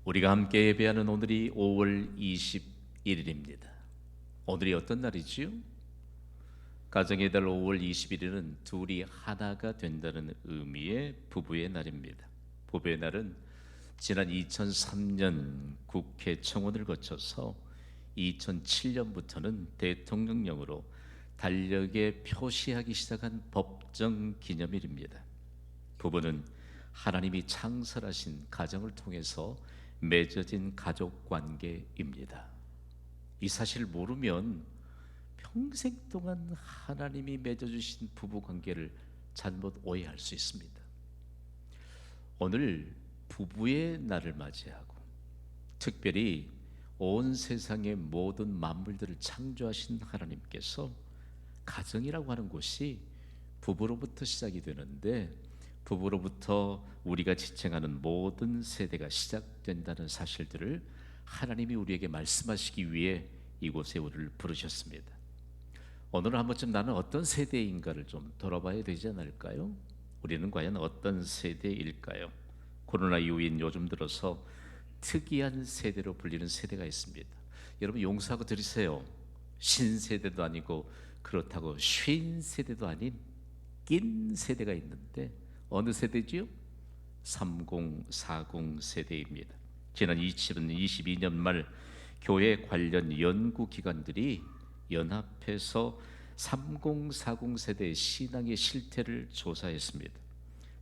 우리가 함께 예배하는 오늘이 5월 21일입니다. 오늘이 어떤 날이지요? 가정의 달 5월 21일은 둘이 하나가 된다는 의미의 부부의 날입니다. 부부의 날은 지난 2003년 국회 청원을 거쳐서 2007년부터는 대통령령으로 달력에 표시하기 시작한 법정 기념일입니다. 부부는 하나님이 창설하신 가정을 통해서 맺어진 가족 관계입니다. 이 사실을 모르면 평생 동안 하나님이 맺어주신 부부 관계를 잘못 오해할 수 있습니다. 오늘 부부의 날을 맞이하고 특별히 온 세상의 모든 만물들을 창조하신 하나님께서 가정이라고 하는 곳이 부부로부터 시작이 되는데, 부부로부터 우리가 지칭하는 모든 세대가 시작된다는 사실들을 하나님이 우리에게 말씀하시기 위해 이곳에 우리를 부르셨습니다. 오늘은 한 번쯤 나는 어떤 세대인가를 좀 돌아봐야 되지 않을까요? 우리는 과연 어떤 세대일까요? 코로나 이후인 요즘 들어서 특이한 세대로 불리는 세대가 있습니다. 여러분 용서하고 들으세요. 신세대도 아니고 그렇다고 쉰 세대도 아닌 낀 세대가 있는데 어느 세대지요? 3040 세대입니다. 지난 2022년 말 교회 관련 연구기관들이 연합해서 3040 세대의 신앙의 실태를 조사했습니다.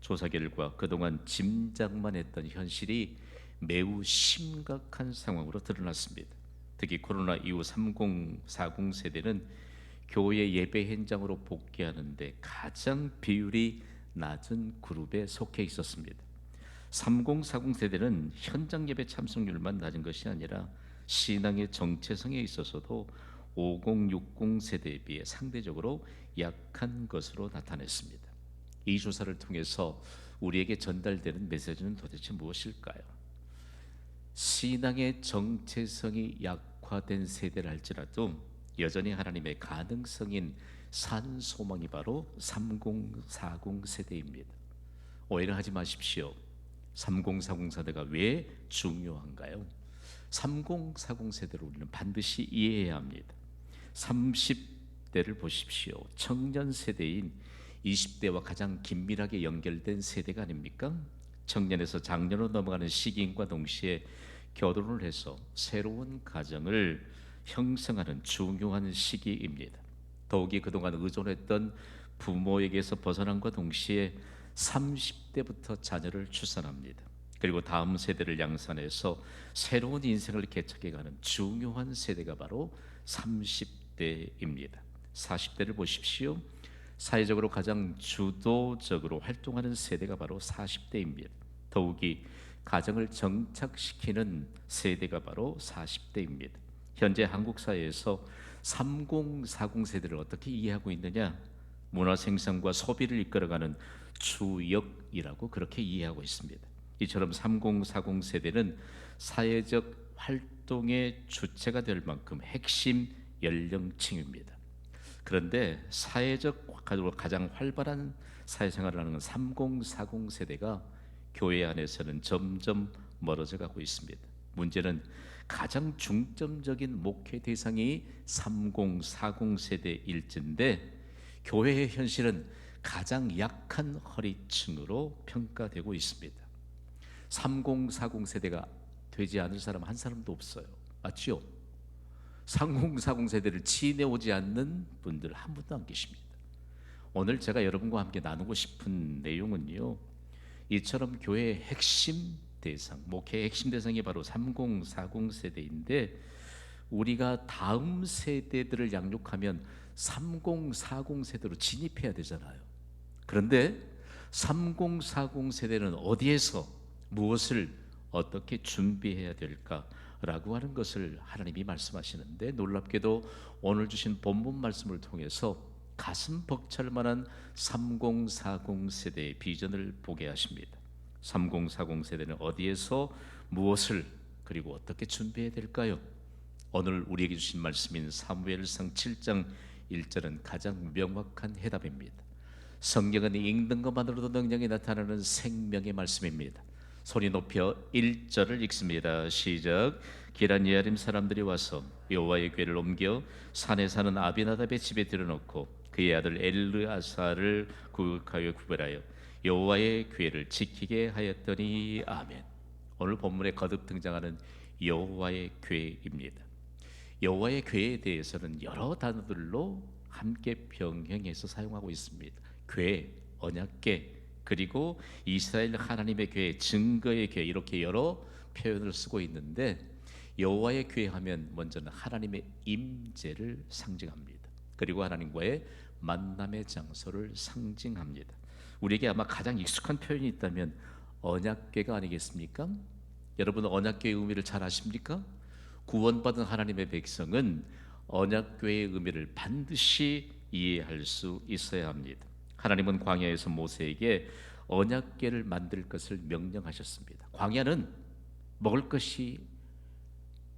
조사 결과 그동안 짐작만 했던 현실이 매우 심각한 상황으로 드러났습니다. 특히 코로나 이후 3040 세대는 교회 예배 현장으로 복귀하는데 가장 비율이 낮은 그룹에 속해 있었습니다. 3040 세대는 현장 예배 참석률만 낮은 것이 아니라 신앙의 정체성에 있어서도 5060 세대에 비해 상대적으로 약한 것으로 나타냈습니다. 이 조사를 통해서 우리에게 전달되는 메시지는 도대체 무엇일까요? 신앙의 정체성이 약화된 세대를 할지라도 여전히 하나님의 가능성인 산 소망이 바로 3040 세대입니다. 오해를 하지 마십시오. 3040 세대가 왜 중요한가요? 3040 세대를 우리는 반드시 이해해야 합니다. 30대를 보십시오. 청년 세대인 20대와 가장 긴밀하게 연결된 세대가 아닙니까? 청년에서 장년으로 넘어가는 시기인과 동시에 결혼을 해서 새로운 가정을 형성하는 중요한 시기입니다. 더욱이 그동안 의존했던 부모에게서 벗어남과 동시에 30대부터 자녀를 출산합니다. 그리고 다음 세대를 양산해서 새로운 인생을 개척해가는 중요한 세대가 바로 30대입니다. 40대를 보십시오. 사회적으로 가장 주도적으로 활동하는 세대가 바로 40대입니다. 더욱이 가정을 정착시키는 세대가 바로 40대입니다. 현재 한국 사회에서 3040 세대를 어떻게 이해하고 있느냐? 문화 생산과 소비를 이끌어가는 주역이라고 그렇게 이해하고 있습니다. 이처럼 3040 세대는 사회적 활동의 주체가 될 만큼 핵심 연령층입니다. 그런데 사회적으로 가장 활발한 사회생활을 하는 3040 세대가 교회 안에서는 점점 멀어져 가고 있습니다. 문제는 가장 중점적인 목회 대상이 3040 세대일진데 교회의 현실은 가장 약한 허리층으로 평가되고 있습니다. 3040 세대가 되지 않을 사람 한 사람도 없어요. 맞죠? 3040 세대를 지내오지 않는 분들 한 분도 안 계십니다. 오늘 제가 여러분과 함께 나누고 싶은 내용은요, 이처럼 교회의 핵심 대상, 목회의 핵심 대상이 바로 3040 세대인데, 우리가 다음 세대들을 양육하면 3040 세대로 진입해야 되잖아요. 그런데 3040 세대는 어디에서 무엇을 어떻게 준비해야 될까라고 하는 것을 하나님이 말씀하시는데, 놀랍게도 오늘 주신 본문 말씀을 통해서 가슴 벅찰 만한 3040 세대의 비전을 보게 하십니다. 3040 세대는 어디에서 무엇을 그리고 어떻게 준비해야 될까요? 오늘 우리에게 주신 말씀인 사무엘상 7장 1절은 가장 명확한 해답입니다. 성경은 읽는 것만으로도 능력이 나타나는 생명의 말씀입니다. 소리 높여 1절을 읽습니다. 시작. 기란 예아림 사람들이 와서 여호와의 궤를 옮겨 산에 사는 아비나답의 집에 들여놓고 그의 아들 엘르아사를 구역하여 구별하여 여호와의 궤를 지키게 하였더니 아멘. 오늘 본문에 거듭 등장하는 여호와의 궤입니다. 여호와의 궤에 대해서는 여러 단어들로 함께 병행해서 사용하고 있습니다. 궤, 언약궤, 그리고 이스라엘 하나님의 궤, 증거의 궤, 이렇게 여러 표현을 쓰고 있는데 여호와의 궤 하면 먼저는 하나님의 임재를 상징합니다. 그리고 하나님과의 만남의 장소를 상징합니다. 우리에게 아마 가장 익숙한 표현이 있다면 언약궤가 아니겠습니까? 여러분, 언약궤의 의미를 잘 아십니까? 구원받은 하나님의 백성은 언약궤의 의미를 반드시 이해할 수 있어야 합니다. 하나님은 광야에서 모세에게 언약궤를 만들 것을 명령하셨습니다. 광야는 먹을 것이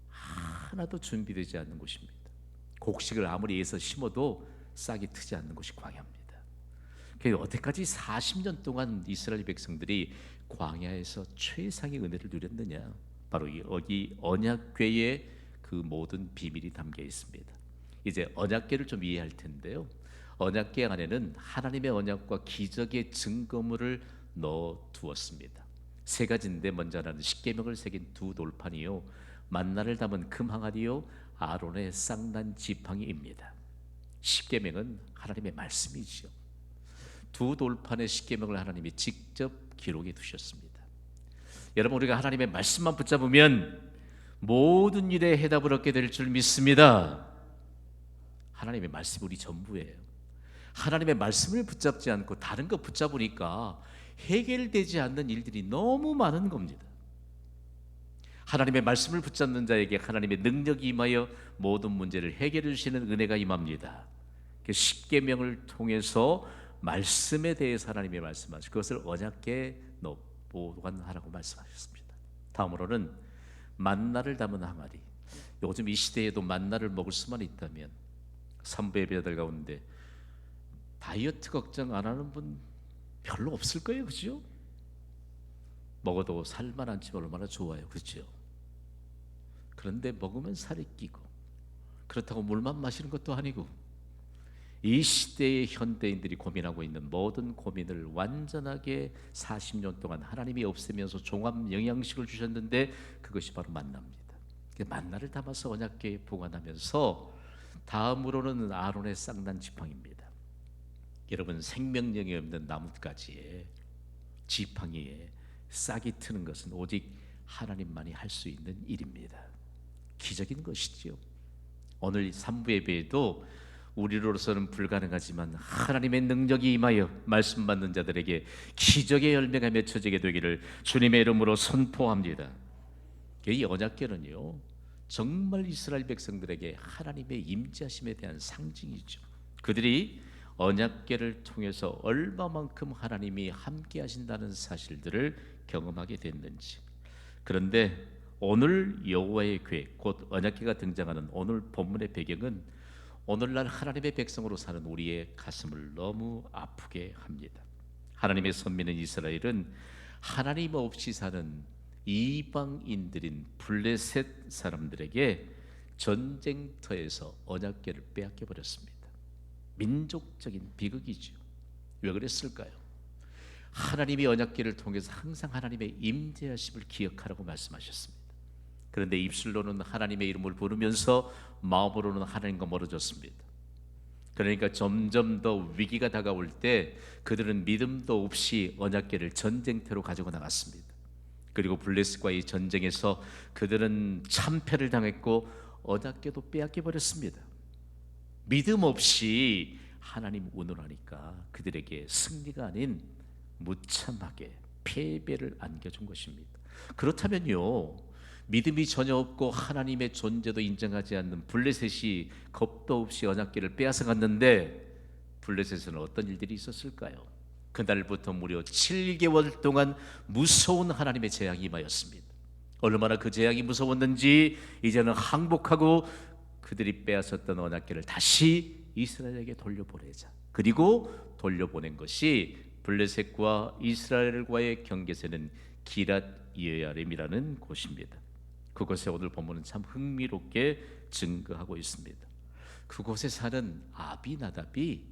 하나도 준비되지 않는 곳입니다. 곡식을 아무리 애써 심어도 싹이 트지 않는 곳이 광야입니다. 그래서 여태까지 40년 동안 이스라엘 백성들이 광야에서 최상의 은혜를 누렸느냐? 바로 여기 언약궤의 그 모든 비밀이 담겨 있습니다. 이제 언약궤를 좀 이해할 텐데요. 언약궤 안에는 하나님의 언약과 기적의 증거물을 넣어 두었습니다. 세 가지인데 먼저 하나는 십계명을 새긴 두 돌판이요, 만나를 담은 금 항아리요, 아론의 쌍난 지팡이입니다. 십계명은 하나님의 말씀이지요. 두 돌판의 십계명을 하나님이 직접 기록해 두셨습니다. 여러분, 우리가 하나님의 말씀만 붙잡으면 모든 일에 해답을 얻게 될 줄 믿습니다. 하나님의 말씀이 우리 전부예요. 하나님의 말씀을 붙잡지 않고 다른 거 붙잡으니까 해결되지 않는 일들이 너무 많은 겁니다. 하나님의 말씀을 붙잡는 자에게 하나님의 능력이 임하여 모든 문제를 해결해 주시는 은혜가 임합니다. 십계명을 통해서 말씀에 대해서 하나님의 말씀하시고 그것을 언약궤에 보관하라고 말씀하셨습니다. 다음으로는 만나를 담은 항아리. 요즘 이 시대에도 만나를 먹을 수만 있다면 삼부 예배자들 가운데 다이어트 걱정 안 하는 분 별로 없을 거예요, 그렇죠? 먹어도 살만 안 찌면 얼마나 좋아요, 그렇죠? 그런데 먹으면 살이 끼고, 그렇다고 물만 마시는 것도 아니고, 이 시대의 현대인들이 고민하고 있는 모든 고민을 완전하게 40년 동안 하나님이 없애면서 종합 영양식을 주셨는데 그것이 바로 만나입니다. 만나를 담아서 언약궤에 보관하면서 다음으로는 아론의 쌍난 지팡이입니다. 여러분, 생명력이 없는 나뭇가지에 지팡이에 싹이 트는 것은 오직 하나님만이 할 수 있는 일입니다. 기적인 것이지요. 오늘 3부 예배에도 우리로서는 불가능하지만 하나님의 능력이 임하여 말씀 받는 자들에게 기적의 열매가 맺혀지게 되기를 주님의 이름으로 선포합니다. 이 언약궤는요, 정말 이스라엘 백성들에게 하나님의 임재하심에 대한 상징이죠. 그들이 언약궤를 통해서 얼마만큼 하나님이 함께 하신다는 사실들을 경험하게 됐는지. 그런데 오늘 여호와의 궤, 곧 언약궤가 등장하는 오늘 본문의 배경은 오늘날 하나님의 백성으로 사는 우리의 가슴을 너무 아프게 합니다. 하나님의 선민인 이스라엘은 하나님 없이 사는 이방인들인 블레셋 사람들에게 전쟁터에서 언약궤를 빼앗겨 버렸습니다. 민족적인 비극이죠. 왜 그랬을까요? 하나님이 언약궤를 통해서 항상 하나님의 임재하심을 기억하라고 말씀하셨습니다. 그런데 입술로는 하나님의 이름을 부르면서 마음으로는 하나님과 멀어졌습니다. 그러니까 점점 더 위기가 다가올 때 그들은 믿음도 없이 언약궤를 전쟁터로 가지고 나갔습니다. 그리고 블레셋과의 전쟁에서 그들은 참패를 당했고 언약궤도 빼앗겨 버렸습니다. 믿음 없이 하나님 운운하니까 그들에게 승리가 아닌 무참하게 패배를 안겨준 것입니다. 그렇다면요, 믿음이 전혀 없고 하나님의 존재도 인정하지 않는 블레셋이 겁도 없이 언약궤를 빼앗아 갔는데 블레셋에는 어떤 일들이 있었을까요? 그날부터 무려 7개월 동안 무서운 하나님의 재앙이 임하였습니다. 얼마나 그 재앙이 무서웠는지 이제는 항복하고 그들이 빼앗았던 언약궤를 다시 이스라엘에게 돌려보내자. 그리고 돌려보낸 것이 블레셋과 이스라엘과의 경계선은 기랏 예아림이라는 곳입니다. 그곳에 오늘 본문은 참 흥미롭게 증거하고 있습니다. 그곳에 사는 아비나답이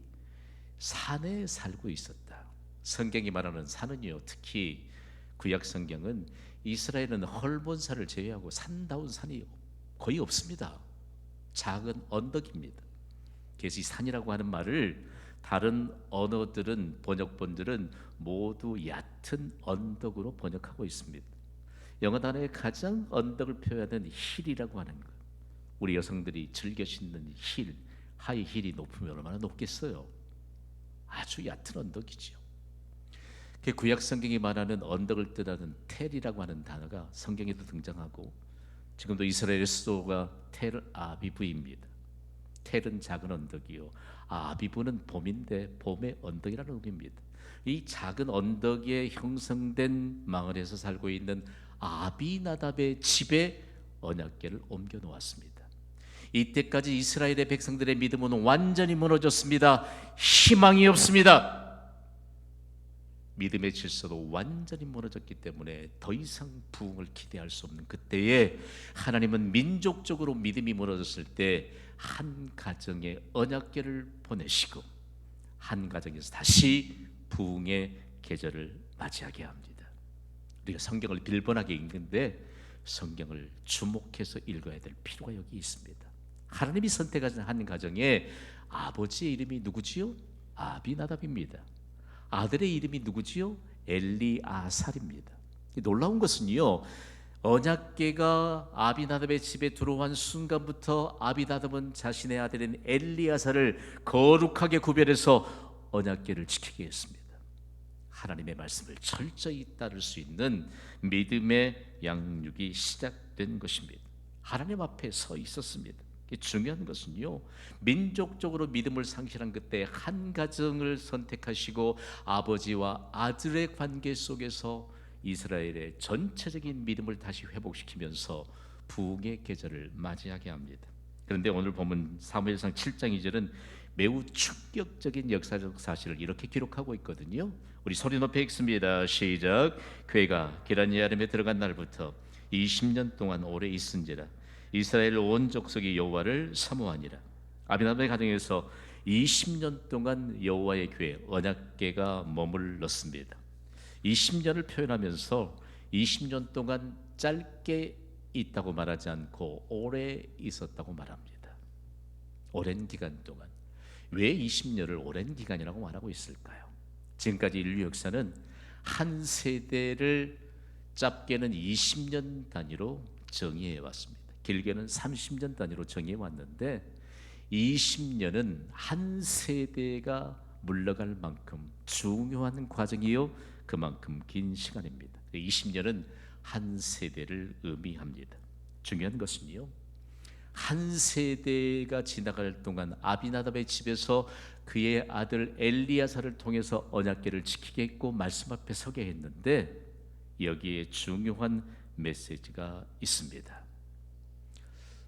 산에 살고 있었다. 성경이 말하는 산은요, 특히 구약 성경은 이스라엘은 헐몬산을 제외하고 산다운 산이 거의 없습니다. 작은 언덕입니다. 그래서 이 산이라고 하는 말을 다른 언어들은, 번역본들은 모두 얕은 언덕으로 번역하고 있습니다. 영어 단어의 가장 언덕을 표현하는 힐이라고 하는 것, 우리 여성들이 즐겨 신는 힐, 하이힐이 높으면 얼마나 높겠어요. 아주 얕은 언덕이죠. 그 구약 성경이 말하는 언덕을 뜻하는 텔이라고 하는 단어가 성경에도 등장하고, 지금도 이스라엘의 수도가 텔 아비브입니다. 텔은 작은 언덕이요, 아비브는 봄인데 봄의 언덕이라는 의미입니다. 이 작은 언덕에 형성된 마을에서 살고 있는 아비나답의 집에 언약궤를 옮겨 놓았습니다. 이때까지 이스라엘의 백성들의 믿음은 완전히 무너졌습니다. 희망이 없습니다. 믿음의 질서도 완전히 무너졌기 때문에 더 이상 부흥을 기대할 수 없는 그때에 하나님은 민족적으로 믿음이 무너졌을 때 한 가정에 언약궤를 보내시고 한 가정에서 다시 부흥의 계절을 맞이하게 합니다. 우리가 성경을 빌번하게 읽는데 성경을 주목해서 읽어야 될 필요가 여기 있습니다. 하나님이 선택하신 한 가정에 아버지의 이름이 누구지요? 아비나답입니다. 아들의 이름이 누구지요? 엘리아살입니다. 놀라운 것은요, 언약궤가 아비나답의 집에 들어온 순간부터 아비나답은 자신의 아들인 엘리아살을 거룩하게 구별해서 언약궤를 지키게 했습니다. 하나님의 말씀을 철저히 따를 수 있는 믿음의 양육이 시작된 것입니다. 하나님 앞에 서 있었습니다. 중요한 것은요, 민족적으로 믿음을 상실한 그때 한 가정을 선택하시고 아버지와 아들의 관계 속에서 이스라엘의 전체적인 믿음을 다시 회복시키면서 부흥의 계절을 맞이하게 합니다. 그런데 오늘 보면 사무엘상 7장 2절은 매우 충격적인 역사적 사실을 이렇게 기록하고 있거든요. 우리 소리 높여 읽습니다. 시작. 그가 기란 예아림에 들어간 날부터 20년 동안 오래 있은지라 이스라엘 온 족속이 여호와를 사모하니라. 아비나답의 가정에서 20년 동안 여호와의 궤 언약궤가 머물렀습니다. 20년을 표현하면서 20년 동안 짧게 있다고 말하지 않고 오래 있었다고 말합니다. 오랜 기간 동안. 왜 20년을 오랜 기간이라고 말하고 있을까요? 지금까지 인류 역사는 한 세대를 짧게는 20년 단위로 정의해 왔습니다. 길게는 30년 단위로 정의해 왔는데 20년은 한 세대가 물러갈 만큼 중요한 과정이요, 그만큼 긴 시간입니다. 20년은 한 세대를 의미합니다. 중요한 것은요, 한 세대가 지나갈 동안 아비나답의 집에서 그의 아들 엘리야사를 통해서 언약궤를 지키게 했고 말씀 앞에 서게 했는데 여기에 중요한 메시지가 있습니다.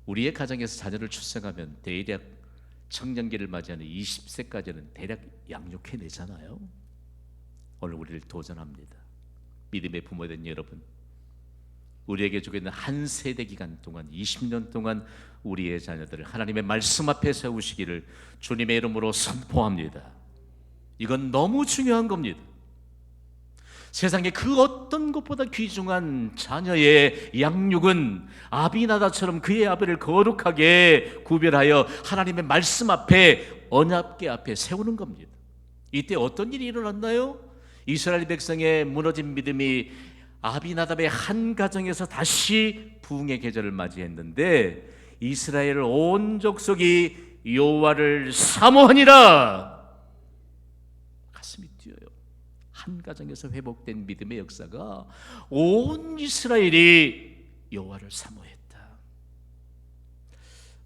우리의 가정에서 자녀를 출생하면 대략 청년기를 맞이하는 20세까지는 대략 양육해내잖아요. 오늘 우리를 도전합니다. 믿음의 부모된 여러분, 우리에게 주고 있는 한 세대 기간 동안 20년 동안 우리의 자녀들을 하나님의 말씀 앞에 세우시기를 주님의 이름으로 선포합니다. 이건 너무 중요한 겁니다. 세상에 그 어떤 것보다 귀중한 자녀의 양육은 아비나답처럼 그의 아비를 거룩하게 구별하여 하나님의 말씀 앞에 언약궤 앞에 세우는 겁니다. 이때 어떤 일이 일어났나요? 이스라엘 백성의 무너진 믿음이 아비나답의 한 가정에서 다시 부흥의 계절을 맞이했는데 이스라엘 온 족속이 여호와를 사모하니라. 가슴이 뛰어요. 한 가정에서 회복된 믿음의 역사가 온 이스라엘이 여호와를 사모했다.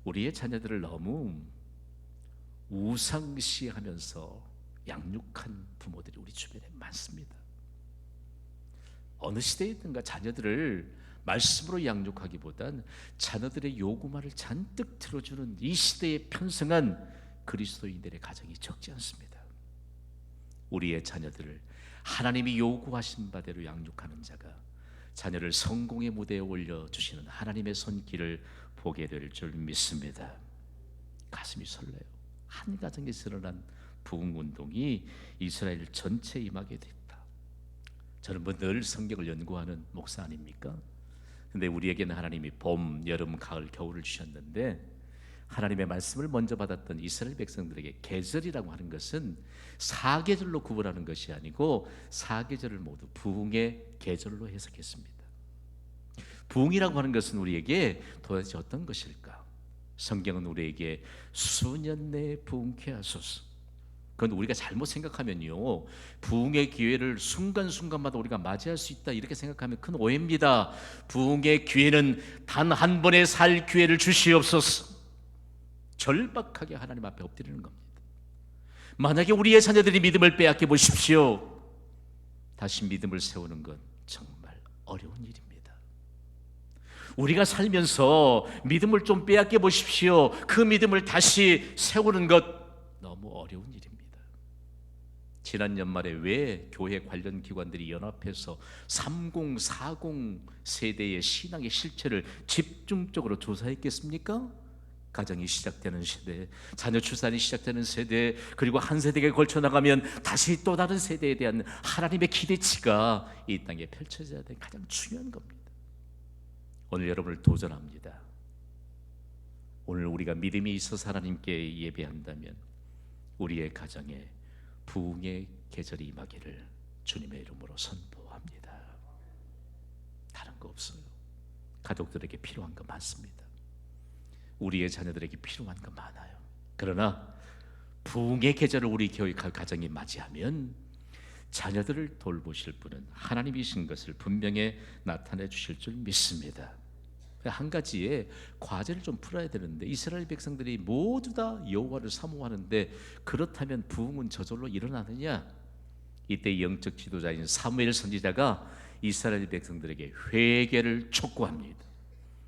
우리의 자녀들을 너무 우상시하면서 양육한 부모들이 우리 주변에 많습니다. 어느 시대이든가 자녀들을 말씀으로 양육하기보단 자녀들의 요구만을 잔뜩 들어주는 이 시대에 편성한 그리스도인들의 가정이 적지 않습니다. 우리의 자녀들을 하나님이 요구하신 바대로 양육하는 자가 자녀를 성공의 무대에 올려주시는 하나님의 손길을 보게 될 줄 믿습니다. 가슴이 설레요. 한 가정에서 일어난 부흥운동이 이스라엘 전체에 임하게 됐다. 저는 뭐 늘 성경을 연구하는 목사 아닙니까? 근데 우리에게는 하나님이 봄, 여름, 가을, 겨울을 주셨는데 하나님의 말씀을 먼저 받았던 이스라엘 백성들에게 계절이라고 하는 것은 사계절로 구분하는 것이 아니고 사계절을 모두 부흥의 계절로 해석했습니다. 부흥이라고 하는 것은 우리에게 도대체 어떤 것일까? 성경은 우리에게 수년 내에 부흥케 하소서. 그건 우리가 잘못 생각하면요, 부흥의 기회를 순간순간마다 우리가 맞이할 수 있다 이렇게 생각하면 큰 오해입니다. 부흥의 기회는 단 한 번에 살 기회를 주시옵소서. 절박하게 하나님 앞에 엎드리는 겁니다. 만약에 우리의 자녀들이 믿음을 빼앗겨 보십시오. 다시 믿음을 세우는 건 정말 어려운 일입니다. 우리가 살면서 믿음을 좀 빼앗겨 보십시오. 그 믿음을 다시 세우는 것 너무 어려운 일입니다. 지난 연말에 왜 교회 관련 기관들이 연합해서 30, 40 세대의 신앙의 실체를 집중적으로 조사했겠습니까? 가정이 시작되는 세대, 자녀 출산이 시작되는 세대, 그리고 한 세대에 걸쳐 나가면 다시 또 다른 세대에 대한 하나님의 기대치가 이 땅에 펼쳐져야 되는 가장 중요한 겁니다. 오늘 여러분을 도전합니다. 오늘 우리가 믿음이 있어서 하나님께 예배한다면 우리의 가정에 부흥의 계절이 임하기를 주님의 이름으로 선포합니다. 다른 거 없어요. 가족들에게 필요한 거 많습니다. 우리의 자녀들에게 필요한 거 많아요. 그러나 부흥의 계절을 우리 교회 가정이 맞이하면 자녀들을 돌보실 분은 하나님이신 것을 분명히 나타내 주실 줄 믿습니다. 한 가지의 과제를 좀 풀어야 되는데, 이스라엘 백성들이 모두 다 여호와를 사모하는데 그렇다면 부흥은 저절로 일어나느냐? 이때 영적 지도자인 사무엘 선지자가 이스라엘 백성들에게 회개를 촉구합니다.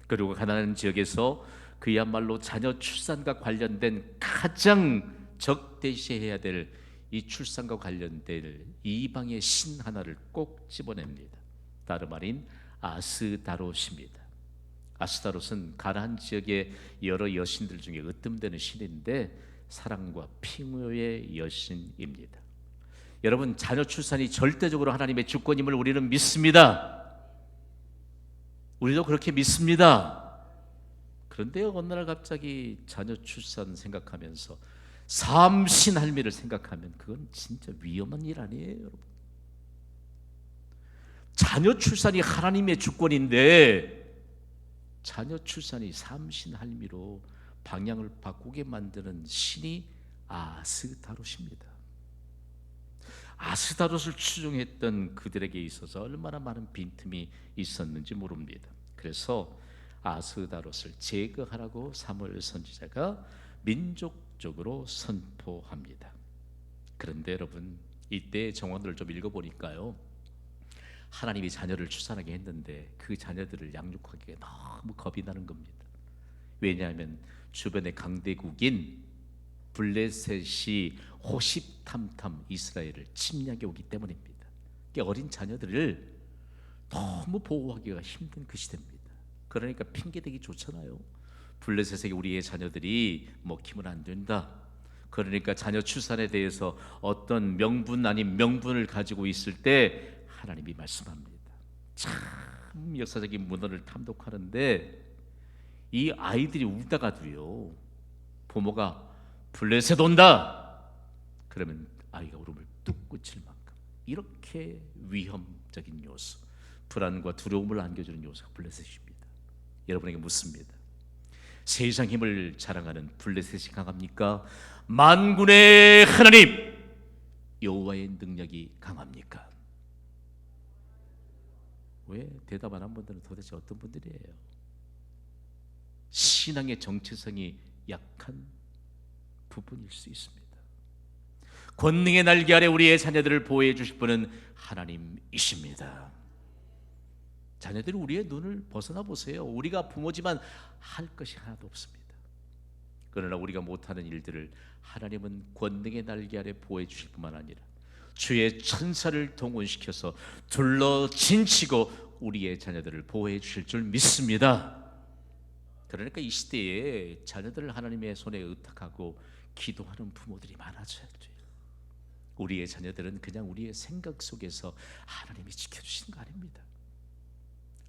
그리고 가나안 지역에서 그야말로 자녀 출산과 관련된 가장 적대시해야 될 이 출산과 관련된 이방의 신 하나를 꼭 집어냅니다. 다름 아닌 아스다롯입니다. 아스다롯은 가나안 지역의 여러 여신들 중에 으뜸되는 신인데 사랑과 핑요의 여신입니다. 여러분, 자녀 출산이 절대적으로 하나님의 주권임을 우리는 믿습니다. 우리도 그렇게 믿습니다. 그런데 어느 날 갑자기 자녀 출산 생각하면서 삼신할미를 생각하면 그건 진짜 위험한 일 아니에요, 여러분. 자녀 출산이 하나님의 주권인데 자녀 출산이 삼신할미로 방향을 바꾸게 만드는 신이 아스다롯입니다. 아스다롯을 추종했던 그들에게 있어서 얼마나 많은 빈틈이 있었는지 모릅니다. 그래서 아스다롯을 제거하라고 사무엘 선지자가 민족적으로 선포합니다. 그런데 여러분, 이때의 정황들을 좀 읽어보니까요, 하나님이 자녀를 출산하게 했는데 그 자녀들을 양육하기에 너무 겁이 나는 겁니다. 왜냐하면 주변의 강대국인 블레셋이 호시탐탐 이스라엘을 침략해 오기 때문입니다. 어린 자녀들을 너무 보호하기가 힘든 그 시대입니다. 그러니까 핑계대기 좋잖아요. 블레셋에게 우리의 자녀들이 먹히면 안 된다. 그러니까 자녀 출산에 대해서 어떤 명분 아닌 명분을 가지고 있을 때 하나님이 말씀합니다. 참 역사적인 문헌을 탐독하는데 이 아이들이 울다가도요, 부모가 블레셋 온다 그러면 아이가 울음을 뚝 끊칠 만큼 이렇게 위험적인 요소, 불안과 두려움을 안겨주는 요소가 블레셋입니다. 여러분에게 묻습니다. 세상 힘을 자랑하는 블레셋이 강합니까? 만군의 하나님 여호와의 능력이 강합니까? 왜 대답 안 한 분들은 도대체 어떤 분들이에요? 신앙의 정체성이 약한 부분일 수 있습니다. 권능의 날개 아래 우리의 자녀들을 보호해 주실 분은 하나님이십니다. 자녀들이 우리의 눈을 벗어나 보세요. 우리가 부모지만 할 것이 하나도 없습니다. 그러나 우리가 못하는 일들을 하나님은 권능의 날개 아래 보호해 주실 뿐만 아니라 주의 천사를 동원시켜서 둘러 진치고 우리의 자녀들을 보호해 주실 줄 믿습니다. 그러니까 이 시대에 자녀들을 하나님의 손에 의탁하고 기도하는 부모들이 많아져야 돼요. 우리의 자녀들은 그냥 우리의 생각 속에서 하나님이 지켜주시는 거 아닙니다.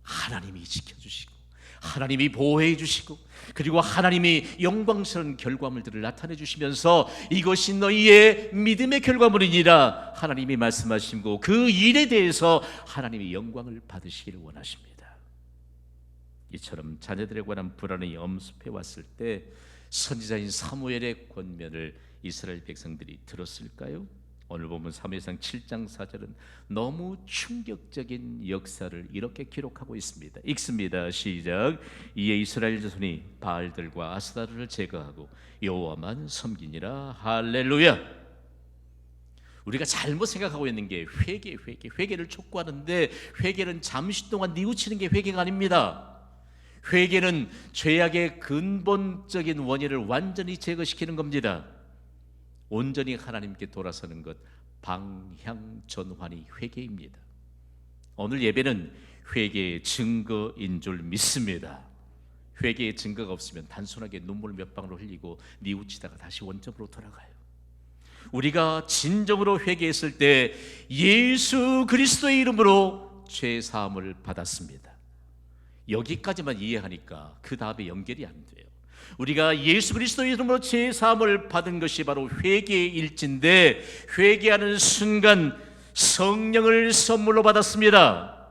하나님이 지켜주시고 하나님이 보호해 주시고 그리고 하나님이 영광스러운 결과물들을 나타내 주시면서 이것이 너희의 믿음의 결과물이니라 하나님이 말씀하시고 그 일에 대해서 하나님이 영광을 받으시기를 원하십니다. 이처럼 자녀들에 관한 불안이 엄습해 왔을 때 선지자인 사무엘의 권면을 이스라엘 백성들이 들었을까요? 오늘 보면 사무엘상 7장 4절은 너무 충격적인 역사를 이렇게 기록하고 있습니다. 읽습니다. 시작. 이에 이스라엘 자손이 바알들과 아스타르를 제거하고 여호와만 섬기니라. 할렐루야. 우리가 잘못 생각하고 있는 게 회개를 촉구하는데 회개는 잠시 동안 뉘우치는 게 회개가 아닙니다. 회개는 죄악의 근본적인 원인을 완전히 제거시키는 겁니다. 온전히 하나님께 돌아서는 것, 방향전환이 회개입니다. 오늘 예배는 회개의 증거인 줄 믿습니다. 회개의 증거가 없으면 단순하게 눈물 몇 방울 흘리고 뉘우치다가 다시 원점으로 돌아가요. 우리가 진정으로 회개했을 때 예수 그리스도의 이름으로 죄 사함을 받았습니다. 여기까지만 이해하니까 그 다음에 연결이 안 돼요. 우리가 예수 그리스도의 이름으로 죄 사함을 받은 것이 바로 회개의 일지인데 회개하는 순간 성령을 선물로 받았습니다.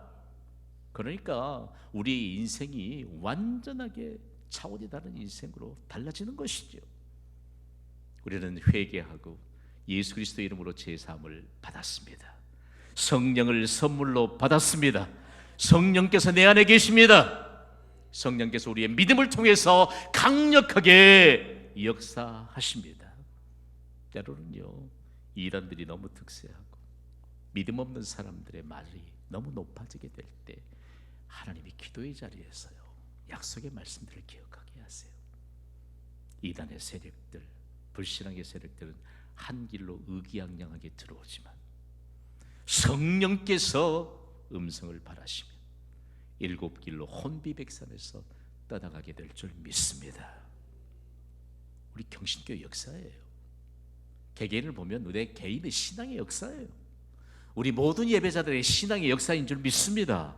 그러니까 우리 인생이 완전하게 차원이 다른 인생으로 달라지는 것이죠. 우리는 회개하고 예수 그리스도의 이름으로 죄 사함을 받았습니다. 성령을 선물로 받았습니다. 성령께서 내 안에 계십니다. 성령께서 우리의 믿음을 통해서 강력하게 역사하십니다. 때로는요, 이단들이 너무 득세하고 믿음 없는 사람들의 말이 너무 높아지게 될 때 하나님이 기도의 자리에서요 약속의 말씀들을 기억하게 하세요. 이단의 세력들, 불신앙의 세력들은 한 길로 의기양양하게 들어오지만 성령께서 음성을 바라시면 일곱 길로 혼비백산에서 떠나가게 될 줄 믿습니다. 우리 경신교회 역사예요. 개개인을 보면 내 개인의 신앙의 역사예요. 우리 모든 예배자들의 신앙의 역사인 줄 믿습니다.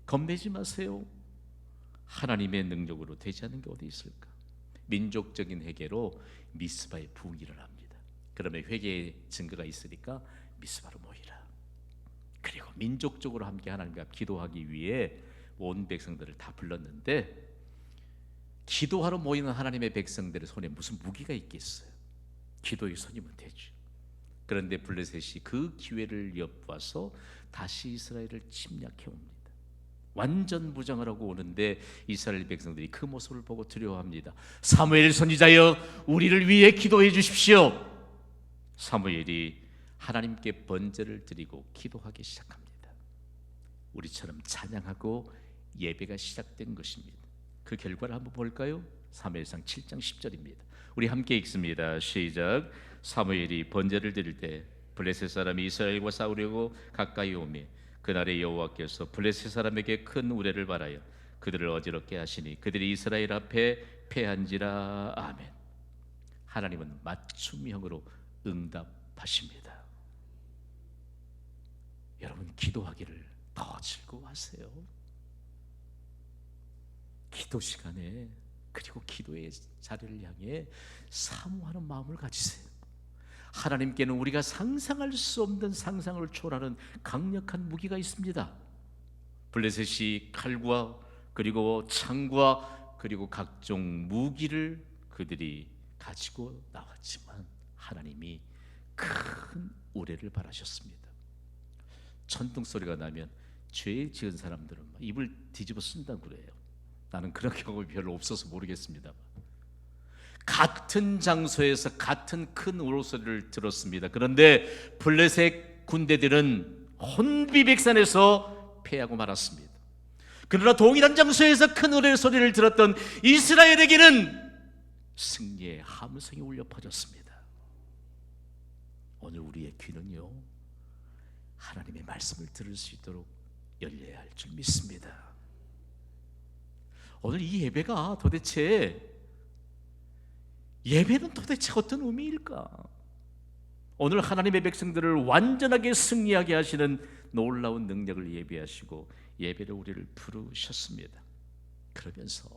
겁내지 마세요. 하나님의 능력으로 되지 않는 게 어디 있을까? 민족적인 회개로 미스바의 부흥이 일어납니다. 그러면 회개의 증거가 있으니까 미스바로 모이라. 그리고 민족적으로 함께 하나님과 기도하기 위해 온 백성들을 다 불렀는데 기도하러 모이는 하나님의 백성들의 손에 무슨 무기가 있겠어요? 기도의 손이면 되죠. 그런데 블레셋이 그 기회를 엿봐서 다시 이스라엘을 침략해 옵니다. 완전 무장을 하고 오는데 이스라엘 백성들이 그 모습을 보고 두려워합니다. 사무엘 선지자여 우리를 위해 기도해 주십시오. 사무엘이 하나님께 번제를 드리고 기도하기 시작합니다. 우리처럼 찬양하고 예배가 시작된 것입니다. 그 결과를 한번 볼까요? 사무엘상 7장 10절입니다. 우리 함께 읽습니다. 시작. 사무엘이 번제를 드릴 때 블레셋 사람이 이스라엘과 싸우려고 가까이 오매 그날에 여호와께서 블레셋 사람에게 큰 우레를 발하여 그들을 어지럽게 하시니 그들이 이스라엘 앞에 패한지라. 아멘. 하나님은 맞춤형으로 응답하십니다. 여러분 기도하기를 더 즐거워하세요. 기도 시간에 그리고 기도의 자리를 향해 사모하는 마음을 가지세요. 하나님께는 우리가 상상할 수 없는 상상을 초월하는 강력한 무기가 있습니다. 블레셋이 칼과 그리고 창과 그리고 각종 무기를 그들이 가지고 나왔지만 하나님이 큰 우레를 발하셨습니다. 천둥 소리가 나면 죄 지은 사람들은 입을 뒤집어 쓴다고 그래요. 나는 그런 경험이 별로 없어서 모르겠습니다. 같은 장소에서 같은 큰 우레소리를 들었습니다. 그런데 블레셋 군대들은 혼비백산에서 패하고 말았습니다. 그러나 동일한 장소에서 큰 우레소리를 들었던 이스라엘에게는 승리의 함성이 울려 퍼졌습니다. 오늘 우리의 귀는요 하나님의 말씀을 들을 수 있도록 열려야 할 줄 믿습니다. 오늘 이 예배가 예배는 도대체 어떤 의미일까? 오늘 하나님의 백성들을 완전하게 승리하게 하시는 놀라운 능력을 예비하시고 예배를 우리를 부르셨습니다. 그러면서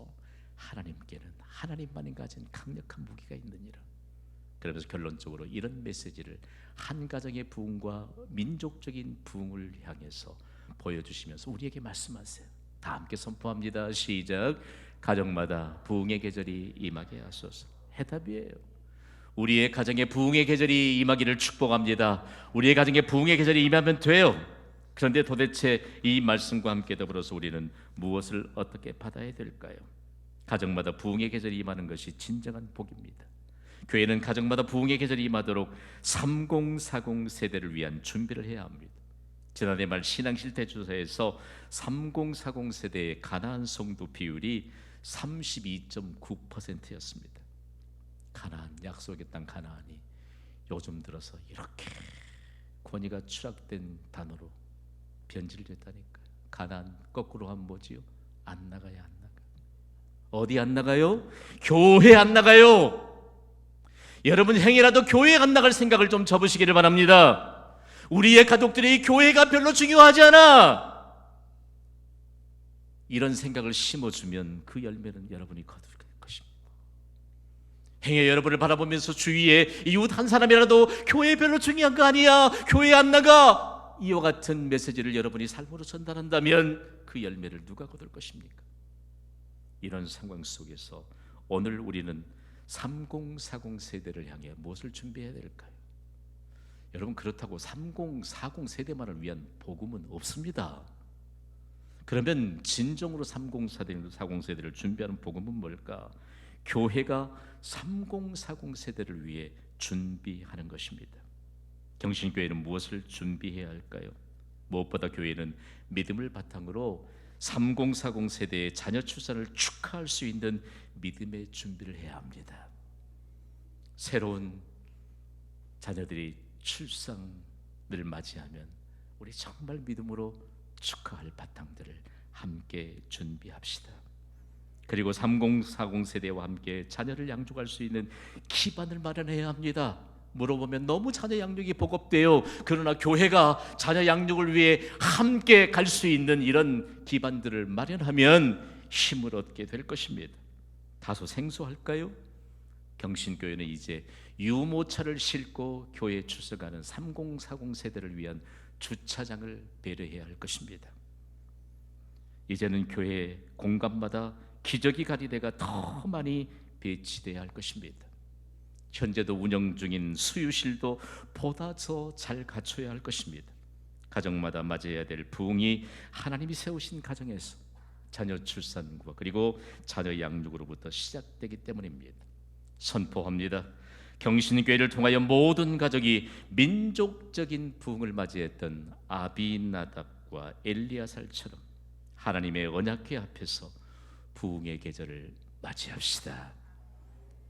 하나님께는 하나님만이 가진 강력한 무기가 있느니라. 그러면서 결론적으로 이런 메시지를 한 가정의 부흥과 민족적인 부흥을 향해서 보여주시면서 우리에게 말씀하세요. 다 함께 선포합니다. 시작. 가정마다 부흥의 계절이 임하게 하소서. 해답이에요. 우리의 가정에 부흥의 계절이 임하기를 축복합니다. 우리의 가정에 부흥의 계절이 임하면 돼요. 그런데 도대체 이 말씀과 함께 더불어서 우리는 무엇을 어떻게 받아야 될까요? 가정마다 부흥의 계절이 임하는 것이 진정한 복입니다. 교회는 가정마다 부흥의 계절이 임하도록 3040 세대를 위한 준비를 해야 합니다. 지난해 말 신앙실태조사에서 3040 세대의 가나안 성도 비율이 32.9%였습니다. 가나안, 약속의 땅 가나안이 요즘 들어서 이렇게 권위가 추락된 단어로 변질됐다니까요. 가나안 거꾸로 하면 뭐지요? 안 나가요, 안 나가. 어디 안 나가요? 교회 안 나가요. 여러분 행여라도 교회에 안 나갈 생각을 좀 접으시기를 바랍니다. 우리의 가족들이 교회가 별로 중요하지 않아, 이런 생각을 심어주면 그 열매는 여러분이 거둘 것입니다. 행여 여러분을 바라보면서 주위에 이웃 한 사람이라도 교회 별로 중요한 거 아니야, 교회 안 나가, 이와 같은 메시지를 여러분이 삶으로 전달한다면 그 열매를 누가 거둘 것입니까? 이런 상황 속에서 오늘 우리는 3040 세대를 향해 무엇을 준비해야 될까요? 여러분, 그렇다고 3040 세대만을 위한 복음은 없습니다. 그러면 진정으로 3040 세대를 준비하는 복음은 뭘까? 교회가 3040 세대를 위해 준비하는 것입니다. 경신교회는 무엇을 준비해야 할까요? 무엇보다 교회는 믿음을 바탕으로 3040 세대의 자녀 출산을 축하할 수 있는 믿음의 준비를 해야 합니다. 새로운 자녀들이 출산을 맞이하면 우리 정말 믿음으로 축하할 바탕들을 함께 준비합시다. 그리고 3040 세대와 함께 자녀를 양육할 수 있는 기반을 마련해야 합니다. 물어보면 너무 자녀 양육이 버겁대요. 그러나 교회가 자녀 양육을 위해 함께 갈 수 있는 이런 기반들을 마련하면 힘을 얻게 될 것입니다. 다소 생소할까요? 경신교회는 이제 유모차를 싣고 교회에 출석하는 3040 세대를 위한 주차장을 배려해야 할 것입니다. 이제는 교회 공간마다 기저귀 가리대가 더 많이 배치돼야 할 것입니다. 현재도 운영 중인 수유실도 보다 더 잘 갖춰야 할 것입니다. 가정마다 맞이해야 될 부흥이 하나님이 세우신 가정에서 자녀 출산과 그리고 자녀 양육으로부터 시작되기 때문입니다. 선포합니다. 경신교회를 통하여 모든 가족이 민족적인 부흥을 맞이했던 아비나답과 엘리야살처럼 하나님의 언약궤 앞에서 부흥의 계절을 맞이합시다.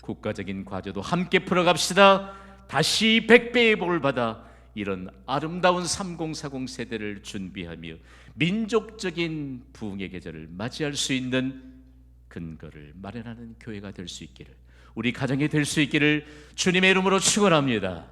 국가적인 과제도 함께 풀어갑시다. 다시 100배의 복을 받아 이런 아름다운 3040 세대를 준비하며 민족적인 부흥의 계절을 맞이할 수 있는 근거를 마련하는 교회가 될 수 있기를, 우리 가정이 될 수 있기를 주님의 이름으로 축원합니다.